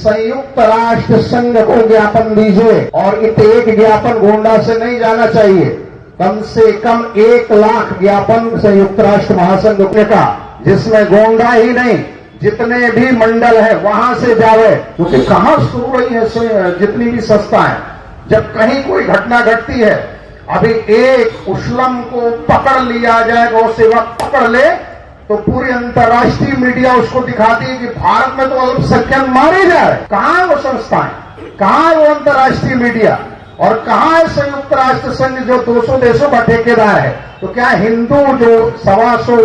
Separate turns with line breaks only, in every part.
संयुक्त राष्ट्र संघ को ज्ञापन दीजिए और एक ज्ञापन गोंडा से नहीं जाना चाहिए, कम से कम 1 लाख ज्ञापन संयुक्त राष्ट्र महासंघ का, जिसमें गोंडा ही नहीं जितने भी मंडल है वहां से जावे। क्योंकि कहां शुरू रही है जितनी भी संस्थाएं, जब कहीं कोई घटना घटती है, अभी एक मुस्लिम को पकड़ लिया जाए, गौ सेवक पकड़ ले तो पूरी अंतर्राष्ट्रीय मीडिया उसको दिखाती है कि भारत में तो अल्पसंख्यक मारे जा रहे। कहां है वो संस्थाएं, कहां है वो अंतर्राष्ट्रीय मीडिया, और कहां है संयुक्त राष्ट्र संघ जो 200 देशों का ठेकेदार है? तो क्या हिंदू जो 125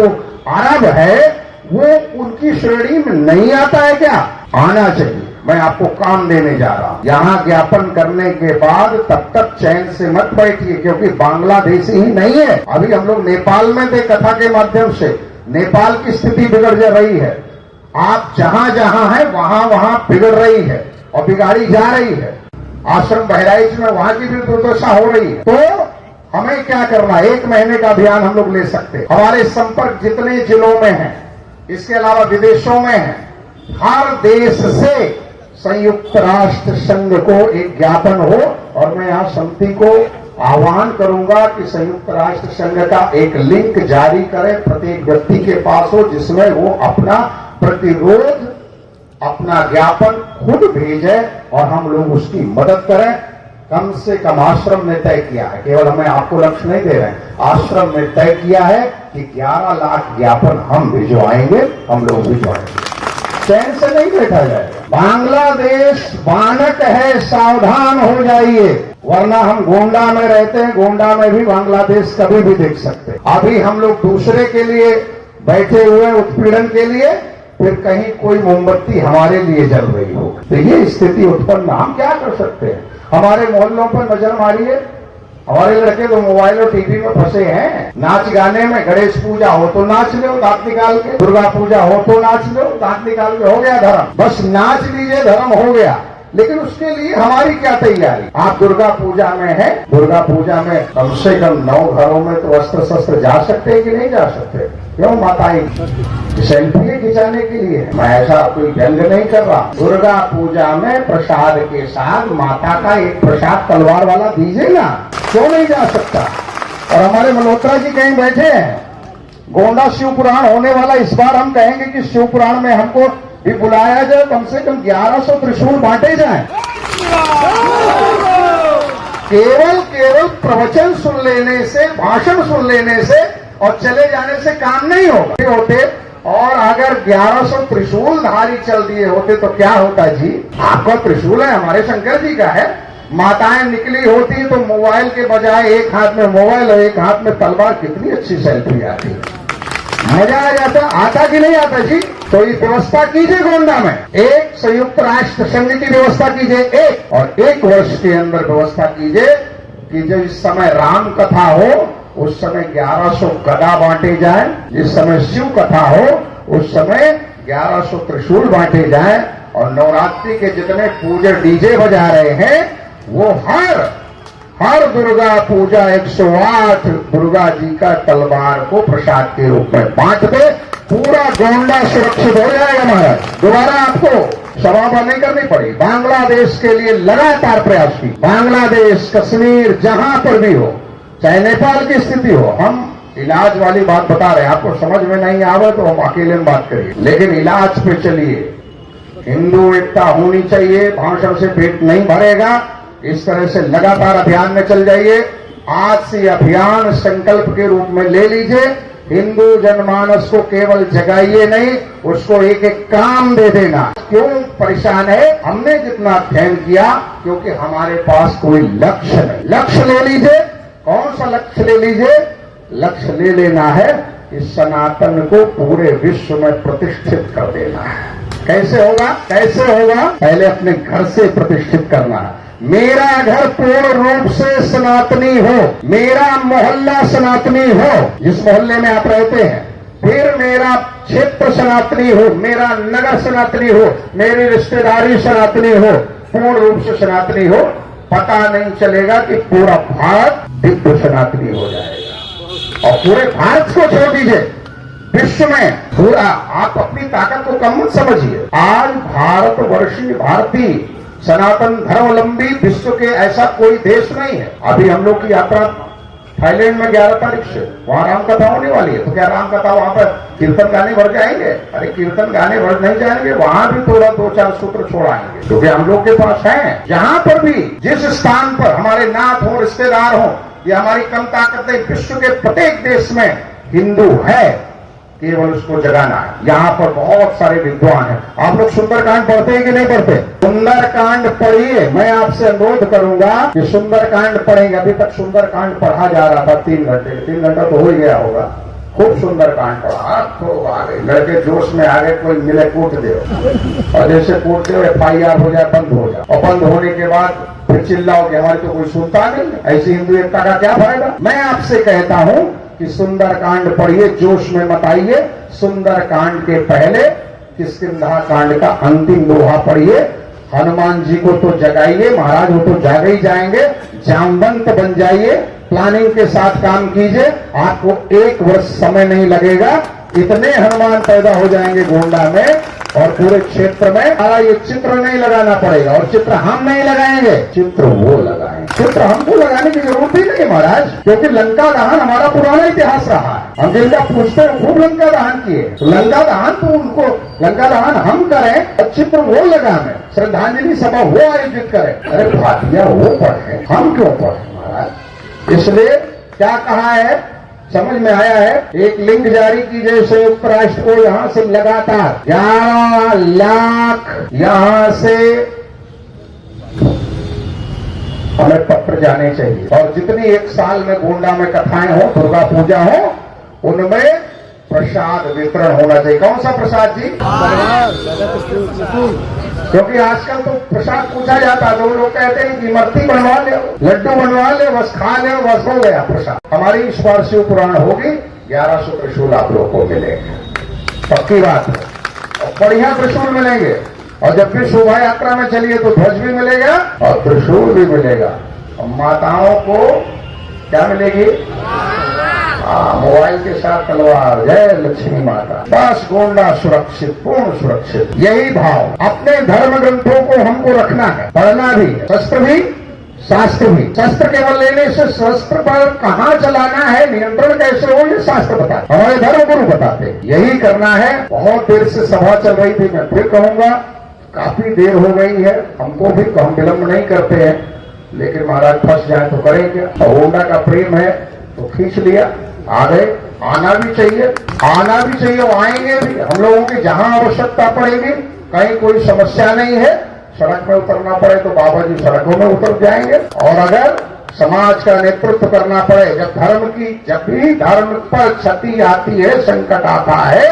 अरब है वो उनकी श्रेणी में नहीं आता है क्या? आना चाहिए। मैं आपको काम देने जा रहा हूं। यहां ज्ञापन करने के बाद तब तक चैन से मत बैठिए, क्योंकि बांग्लादेशी ही नहीं है। अभी हम लोग नेपाल में थे, कथा के माध्यम से नेपाल की स्थिति बिगड़ जा रही है। आप जहां जहां है वहां वहां बिगड़ रही है और बिगाड़ी जा रही है। आश्रम बहराइच में वहां की भी दुर्दशा हो रही है। तो हमें क्या करना है? 1 महीने का अभियान हम लोग ले सकते हैं। हमारे संपर्क जितने जिलों में है, इसके अलावा विदेशों में है, हर देश से संयुक्त राष्ट्र संघ को एक ज्ञापन हो। और मैं यहां समिति को आह्वान करूंगा कि संयुक्त राष्ट्र संघ का एक लिंक जारी करें, प्रत्येक व्यक्ति के पास हो, जिसमें वो अपना प्रतिरोध, अपना ज्ञापन खुद भेजे और हम लोग उसकी मदद करें। कम से कम आश्रम ने तय किया है, केवल हमें आपको लक्ष्य नहीं दे रहे हैं, आश्रम ने तय किया है कि 11 लाख ज्ञापन हम भिजवाएंगे, हम लोग भिजवाएंगे। चैन से नहीं बैठा जाएगा। बांग्लादेश बानक है, सावधान हो जाइए, वरना हम गोंडा में रहते हैं, गोंडा में भी बांग्लादेश कभी भी देख सकते हैं। अभी हम लोग दूसरे के लिए बैठे हुए, उत्पीड़न के लिए, फिर कहीं कोई मोमबत्ती हमारे लिए जल रही हो, तो ये स्थिति उत्पन्न। हम क्या कर सकते हैं? हमारे मोहल्लों पर नजर मारिए, हमारे लड़के तो मोबाइल और टीवी में फंसे हैं। नाच गाने में, गणेश पूजा हो तो नाच लो दांत निकाल के, दुर्गा पूजा हो तो नाच लो दांत निकाल के, हो गया धर्म। बस नाच लीजिए, धर्म हो गया। लेकिन उसके लिए हमारी क्या तैयारी? आप दुर्गा पूजा में है, दुर्गा पूजा में कम से कम 9 घरों में तो अस्त्र शस्त्र जा सकते हैं कि नहीं जा सकते? क्यों माताएं सेल्फी खिंचाने के लिए? मैं ऐसा कोई व्यंग नहीं कर रहा। दुर्गा पूजा में प्रसाद के साथ माता का एक प्रसाद तलवार वाला दीजिए ना, क्यों नहीं जा सकता? और हमारे मल्होत्रा जी कहीं बैठे हैं, गोंडा शिव पुराण होने वाला, इस बार हम कहेंगे कि शिव पुराण में हमको भी बुलाया जाए, कम से कम 1100 त्रिशूल बांटे जाएं। केवल प्रवचन सुन लेने से, भाषण सुन लेने से और चले जाने से काम नहीं होते। और अगर 1100 त्रिशूल धारी चल दिए होते तो क्या होता जी? आपका त्रिशूल है, हमारे शंकर जी का है। माताएं निकली होती तो मोबाइल के बजाय एक हाथ में मोबाइल और एक हाथ में तलवार, कितनी अच्छी सेल्फी आती, मजा आ जाता। आता कि नहीं आता जी? तो ये व्यवस्था कीजिए गोंडा में, एक संयुक्त राष्ट्र संघ की व्यवस्था कीजिए, एक, और 1 वर्ष के अंदर व्यवस्था कीजिए कि जब इस समय राम कथा हो उस समय 1100 गदा बांटे जाए, जिस समय शिव कथा हो उस समय 1100 त्रिशूल बांटे जाए, और नवरात्रि के जितने पूजे डीजे बजा रहे हैं वो हर दुर्गा पूजा 108 दुर्गा जी का तलवार को प्रसाद के रूप में बांट दे। पूरा गोंडा सुरक्षित हो जाएगा महाराज। दोबारा आपको सभा नहीं करनी पड़ी। बांग्लादेश के लिए लगातार प्रयास की, बांग्लादेश, कश्मीर, जहां पर भी हो, चाहे नेपाल की स्थिति हो। हम इलाज वाली बात बता रहे हैं, आपको समझ में नहीं आवे तो हम अकेले में बात करिए, लेकिन इलाज पे चलिए। हिंदू एकता होनी चाहिए, भाषण से पेट नहीं भरेगा। इस तरह से लगातार अभियान में चल जाइए। आज से अभियान संकल्प के रूप में ले लीजिए। हिंदू जनमानस को केवल जगाइए नहीं, उसको एक एक काम दे देना। क्यों परेशान है? हमने जितना अध्ययन किया, क्योंकि हमारे पास कोई लक्ष्य नहीं। लक्ष्य ले लीजिए। कौन सा लक्ष्य ले लीजिए? लक्ष्य ले लेना है कि सनातन को पूरे विश्व में प्रतिष्ठित कर देना है। कैसे होगा? पहले अपने घर से प्रतिष्ठित करना है। मेरा घर पूर्ण रूप से सनातनी हो, मेरा मोहल्ला सनातनी हो, जिस मोहल्ले में आप रहते हैं, फिर मेरा क्षेत्र सनातनी हो, मेरा नगर सनातनी हो, मेरी रिश्तेदारी सनातनी हो, पूर्ण रूप से सनातनी हो। पता नहीं चलेगा कि पूरा भारत दिव्य सनातनी हो जाएगा। और पूरे भारत को छोड़ दीजिए, विश्व में पूरा आप अपनी ताकत को कम मत समझिए। आज भारतवर्षीय भारतीय सनातन धर्मावलंबी विश्व के ऐसा कोई देश नहीं है। अभी हम लोग की यात्रा थाईलैंड में 11 तारीख से, वहां राम कथा होने वाली है। तो क्या राम कथा वहां पर कीर्तन गाने भर जाएंगे? अरे कीर्तन गाने भर नहीं जाएंगे, वहां भी थोड़ा 2-4 सूत्र छोड़ाएंगे, क्योंकि हम लोग के पास है। जहां पर भी जिस स्थान पर हमारे नाथ हो, रिश्तेदार हो, या हमारी कम ताकत है, विश्व के प्रत्येक देश में हिंदू है, केवल उसको जगाना है। यहाँ पर बहुत सारे विद्वान हैं। आप लोग सुंदरकांड पढ़ते हैं कि नहीं पढ़ते? सुंदरकांड पढ़िए। मैं आपसे अनुरोध करूंगा कि सुंदरकांड पढ़ेंगे। अभी तक सुंदरकांड पढ़ा जा रहा था 3 घंटे, 3 घंटा तो हो ही गया होगा। खूब सुंदरकांड पढ़ा, खूब आ गए लड़के, जोश में आ गए, कोई मिले कूट दे, और जैसे कूट दे FIR हो जाए, बंद हो जाए, और बंद होने के बाद फिर चिल्लाओ कि हमारी तो कोई सुनता नहीं। ऐसी हिंदू एकता का क्या फायदा? मैं आपसे कहता हूं कि सुंदरकांड पढ़िए, जोश में मत आइए। सुंदरकांड के पहले किष्किंधा कांड का अंतिम दोहा पढ़िए। हनुमान जी को तो जगाइए, महाराज वो तो जाग ही जाएंगे। जामवंत बन जाइए, प्लानिंग के साथ काम कीजिए, आपको 1 वर्ष समय नहीं लगेगा। इतने हनुमान पैदा हो जाएंगे गोंडा में और पूरे क्षेत्र में। हमारा ये चित्र नहीं लगाना पड़ेगा, और चित्र हम नहीं लगाएंगे, चित्र वो लगाएंगे। चित्र हमको लगाने की जरूरत ही नहीं महाराज, क्योंकि लंका दहन हमारा पुराना इतिहास रहा है। हम जिनका पूछते हैं खूब लंका दहन किए, तो लंका दहन तो उनको, लंका दहन हम करें और चित्र वो लगाने, श्रद्धांजलि सभा वो आयोजित करें। अरे भाटिया वो पढ़े, हम क्यों पढ़े महाराज? इसलिए क्या कहा है समझ में आया है? एक लिंक जारी की जैसे संयुक्त राष्ट्र को, यहां से लगातार 11 लाख यहां से हमें पत्र जाने चाहिए, और जितनी 1 साल में गोंडा में कथाएं हो, दुर्गा पूजा हो, उनमें प्रसाद वितरण होना चाहिए। कौन सा प्रसाद जी? क्योंकि आजकल तो प्रसाद पूछा जाता है, तो लोग कहते हैं कि इमरती बनवा ले, लड्डू बनवा ले, बस खा ले, बस हो गया प्रसाद। हमारी इस बार शिव पुराण होगी, 1100 त्रिशूल आप लोग को मिलेंगे, पक्की बात है, और बढ़िया त्रिशूल मिलेंगे। और जब भी शोभा यात्रा में चलिए तो ध्वज भी मिलेगा और त्रिशूल भी मिलेगा। और माताओं को क्या मिलेगी? मोबाइल के साथ तलवार, जय लक्ष्मी माता। बस गोंडा सुरक्षित, पूर्ण सुरक्षित। यही भाव अपने धर्म ग्रंथों को हमको रखना है, पढ़ना भी, शस्त्र भी, शास्त्र भी। शस्त्र केवल लेने से शस्त्र पर कहाँ चलाना है, नियंत्रण कैसे हो, ये शास्त्र बताते, हमारे धर्म गुरु बताते। यही करना है। बहुत देर से सभा चल रही थी, मैं फिर कहूंगा काफी देर हो गई है, हमको भी, हम विलंब नहीं करते हैं, लेकिन महाराज फंस जाए तो करें क्या? गोंडा का प्रेम है तो खींच लिया, आ गए। आना भी चाहिए, आना भी चाहिए, वो आएंगे भी। हम लोगों की जहां आवश्यकता पड़ेगी, कहीं कोई समस्या नहीं है, सड़क में उतरना पड़े तो बाबा जी सड़कों में उतर जाएंगे। और अगर समाज का नेतृत्व करना पड़े, जब भी धर्म पर क्षति आती है, संकट आता है,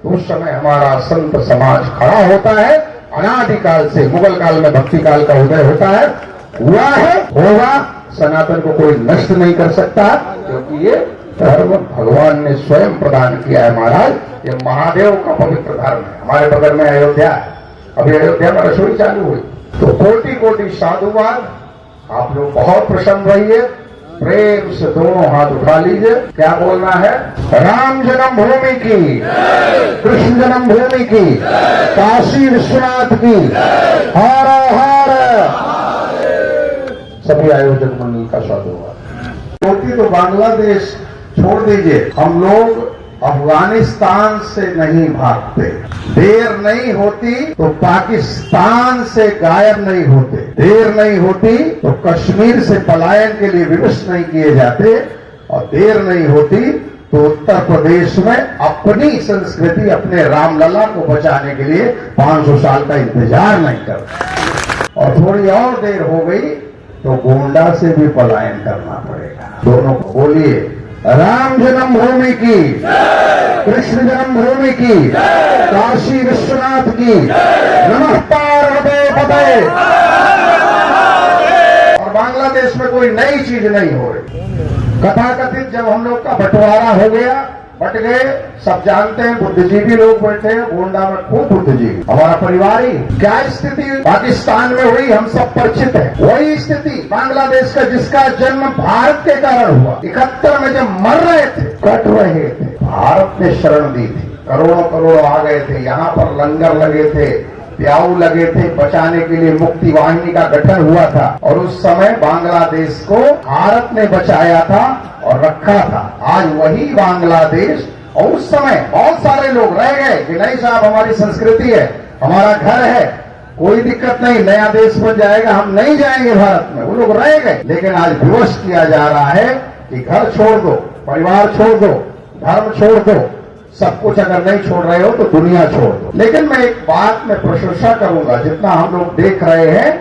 तो उस समय हमारा संत समाज खड़ा होता है। अनादिकाल से, मुगल काल में भक्ति काल का उदय होता है, हुआ है, होगा। सनातन को कोई नष्ट नहीं कर सकता, क्योंकि ये धर्म भगवान ने स्वयं प्रदान किया है महाराज। ये महादेव का पवित्र धर्म है। हमारे बगल में अयोध्या है, अभी अयोध्या में रसोई चालू हुई, तो कोटि कोटि साधुवाद। आप लोग बहुत प्रसन्न रहिए, प्रेम से दोनों हाथ उठा लीजिए। क्या बोलना है? राम जन्मभूमि की, कृष्ण जन्मभूमि की, काशी विश्वनाथ की, हर हर। सभी आयोजक मंडल का साधुवाद। होती तो बांग्लादेश छोड़ दीजिए, हम लोग अफगानिस्तान से नहीं भागते, देर नहीं होती तो पाकिस्तान से गायब नहीं होते, देर नहीं होती तो कश्मीर से पलायन के लिए विवश नहीं किए जाते, और देर नहीं होती तो उत्तर प्रदेश में अपनी संस्कृति, अपने रामलला को बचाने के लिए 500 साल का इंतजार नहीं करते। और थोड़ी और देर हो गई तो गोंडा से भी पलायन करना पड़ेगा। दोनों को बोलिए, राम जन्मभूमि की, कृष्ण जन्मभूमि की, काशी विश्वनाथ की, नमः पार्वते पते। और बांग्लादेश में कोई नई चीज नहीं हो रही। कथाकथित जब हम लोग का बंटवारा हो गया, बट गए, सब जानते हैं, बुद्धिजीवी लोग बैठे हैं गोंडा में, खूब बुद्धिजीवी, हमारा परिवार ही। क्या स्थिति पाकिस्तान में हुई हम सब परिचित है। वही स्थिति बांग्लादेश का, जिसका जन्म भारत के कारण हुआ। 71 में जब मर रहे थे, कट रहे थे, भारत ने शरण दी थी। करोड़ों करोड़ों आ गए थे, यहाँ पर लंगर लगे थे, प्याऊ लगे थे, बचाने के लिए मुक्ति वाहिनी का गठन हुआ था और उस समय बांग्लादेश को भारत ने बचाया था और रखा था। आज वही बांग्लादेश, और उस समय बहुत सारे लोग रह गए कि नहीं साहब हमारी संस्कृति है, हमारा घर है, कोई दिक्कत नहीं, नया देश बन जाएगा, हम नहीं जाएंगे भारत में, वो लोग रह गए। लेकिन आज विवश किया जा रहा है कि घर छोड़ दो, परिवार छोड़ दो, धर्म छोड़ दो, सब कुछ अगर नहीं छोड़ रहे हो तो दुनिया छोड़ दो। लेकिन मैं एक बात में प्रशंसा करूंगा, जितना हम लोग देख रहे हैं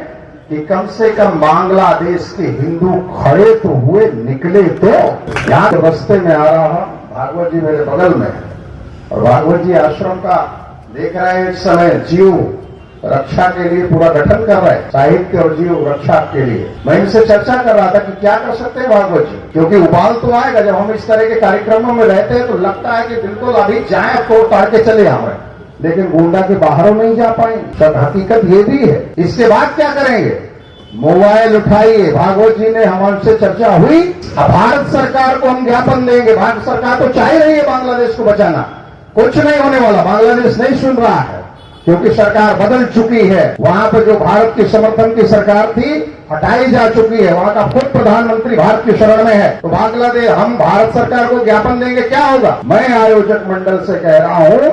कि कम से कम बांग्लादेश के हिंदू खड़े तो हुए, निकले तो। यहाँ रास्ते में आ रहा हूं, भागवत जी मेरे बगल में, और भागवत जी आश्रम का देख रहे हैं इस समय जीव रक्षा के लिए पूरा गठन कर रहे हैं, साहित्य और जीव रक्षा के लिए। मैं इनसे चर्चा कर रहा था कि क्या कर सकते हैं भागवत जी, क्योंकि उबाल तो आएगा जब हम इस तरह के कार्यक्रमों में रहते हैं, तो लगता है कि बिल्कुल अभी जाए तोड़ ताड़ के चले आए, लेकिन गोंडा के बाहरों नहीं जा पाएंगे। सब हकीकत ये भी है। इसके बाद क्या करेंगे? मोबाइल उठाइए, भागवत जी ने हमसे चर्चा हुई, अब भारत सरकार को हम ज्ञापन देंगे। भारत सरकार तो चाह रही है बांग्लादेश को बचाना, कुछ नहीं होने वाला, बांग्लादेश नहीं सुन रहा है, क्योंकि सरकार बदल चुकी है। वहां पर जो भारत के समर्थन की सरकार थी हटाई जा चुकी है, वहां का खुद प्रधानमंत्री भारत की शरण में है। तो बांग्लादेश, हम भारत सरकार को ज्ञापन देंगे, क्या होगा? मैं आयोजक मंडल से कह रहा हूं